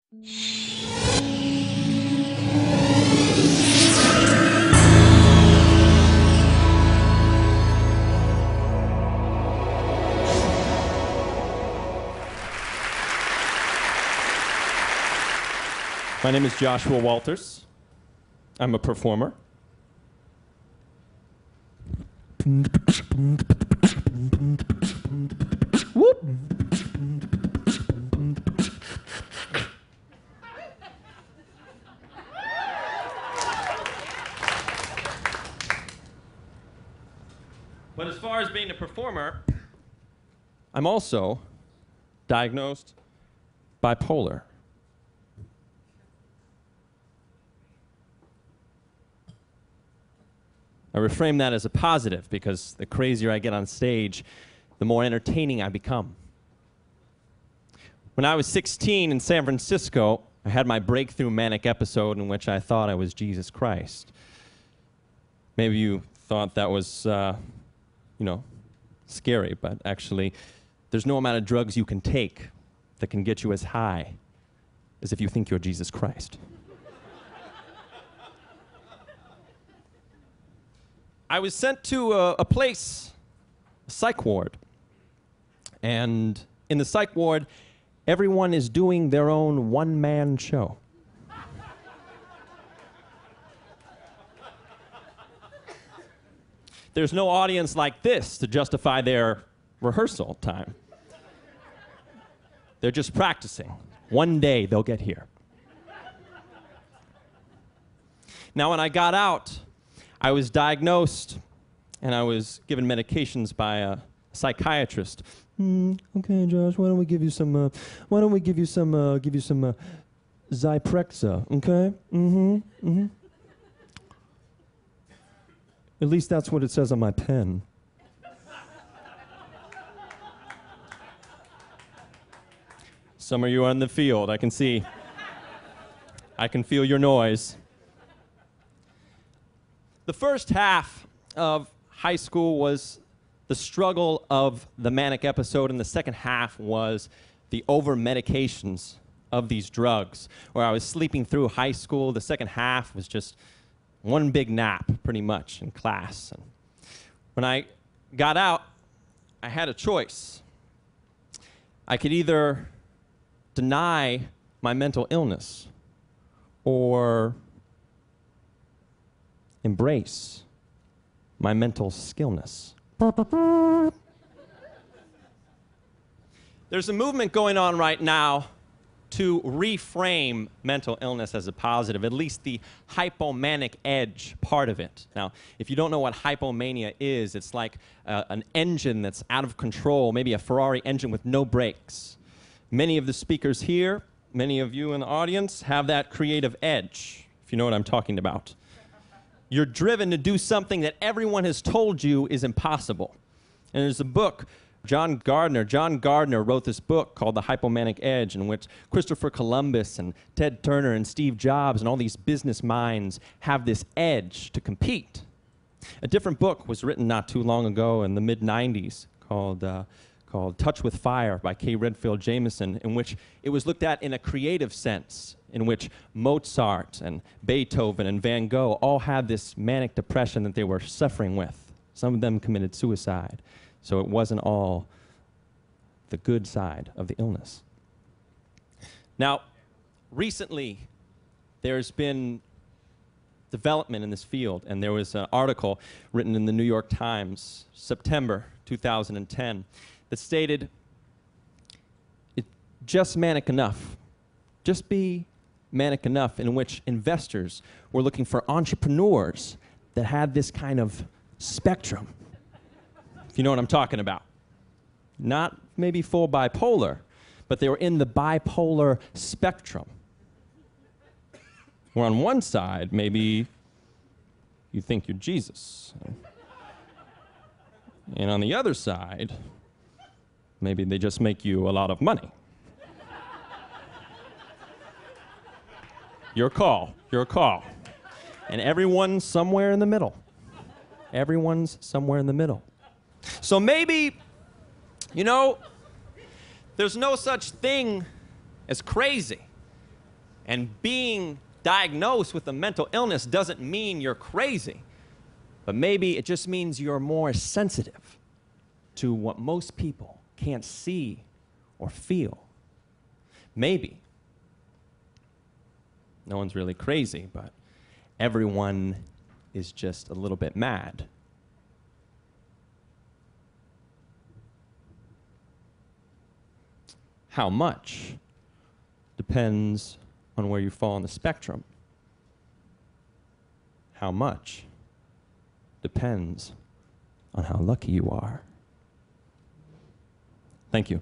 My name is Joshua Walters. I'm a performer. Whoop. But as far as being a performer, I'm also diagnosed bipolar. I reframe that as a positive because the crazier I get on stage, the more entertaining I become. When I was 16 in San Francisco, I had my breakthrough manic episode in which I thought I was Jesus Christ. Maybe you thought that was, scary, but actually, there's no amount of drugs you can take that can get you as high as if you think you're Jesus Christ. I was sent to a place, a psych ward. And in the psych ward, everyone is doing their own one-man show. There's no audience like this to justify their rehearsal time. They're just practicing. One day they'll get here. Now, when I got out, I was diagnosed and I was given medications by a psychiatrist. Okay, Josh, why don't we give you some Zyprexa, okay? At least that's what it says on my pen. Some of you are in the field, I can see. I can feel your noise. The first half of high school was the struggle of the manic episode, and the second half was the over-medications of these drugs, where I was sleeping through high school. The second half was just one big nap, pretty much, in class. And when I got out, I had a choice. I could either deny my mental illness or embrace my mental skillness. There's a movement going on right now to reframe mental illness as a positive, at least the hypomanic edge part of it. Now, if you don't know what hypomania is, it's like an engine that's out of control, maybe a Ferrari engine with no brakes. Many of the speakers here, many of you in the audience, have that creative edge, if you know what I'm talking about. You're driven to do something that everyone has told you is impossible. And there's a book, John Gardner wrote this book called The Hypomanic Edge, in which Christopher Columbus and Ted Turner and Steve Jobs and all these business minds have this edge to compete. A different book was written not too long ago in the mid-90s called Touch with Fire by K. Redfield Jamison, in which it was looked at in a creative sense, in which Mozart and Beethoven and Van Gogh all had this manic depression that they were suffering with. Some of them committed suicide. So it wasn't all the good side of the illness. Now, recently, there's been development in this field, and there was an article written in the New York Times, September 2010, that stated, it's just manic enough. Just be manic enough, in which investors were looking for entrepreneurs that had this kind of spectrum. If you know what I'm talking about. Not maybe full bipolar, but they were in the bipolar spectrum. Where on one side, maybe you think you're Jesus. And on the other side, maybe they just make you a lot of money. Your call, your call. And everyone's somewhere in the middle. Everyone's somewhere in the middle. So maybe, there's no such thing as crazy. And being diagnosed with a mental illness doesn't mean you're crazy, but maybe it just means you're more sensitive to what most people can't see or feel. Maybe. No one's really crazy, but everyone is just a little bit mad. How much depends on where you fall on the spectrum. How much depends on how lucky you are. Thank you.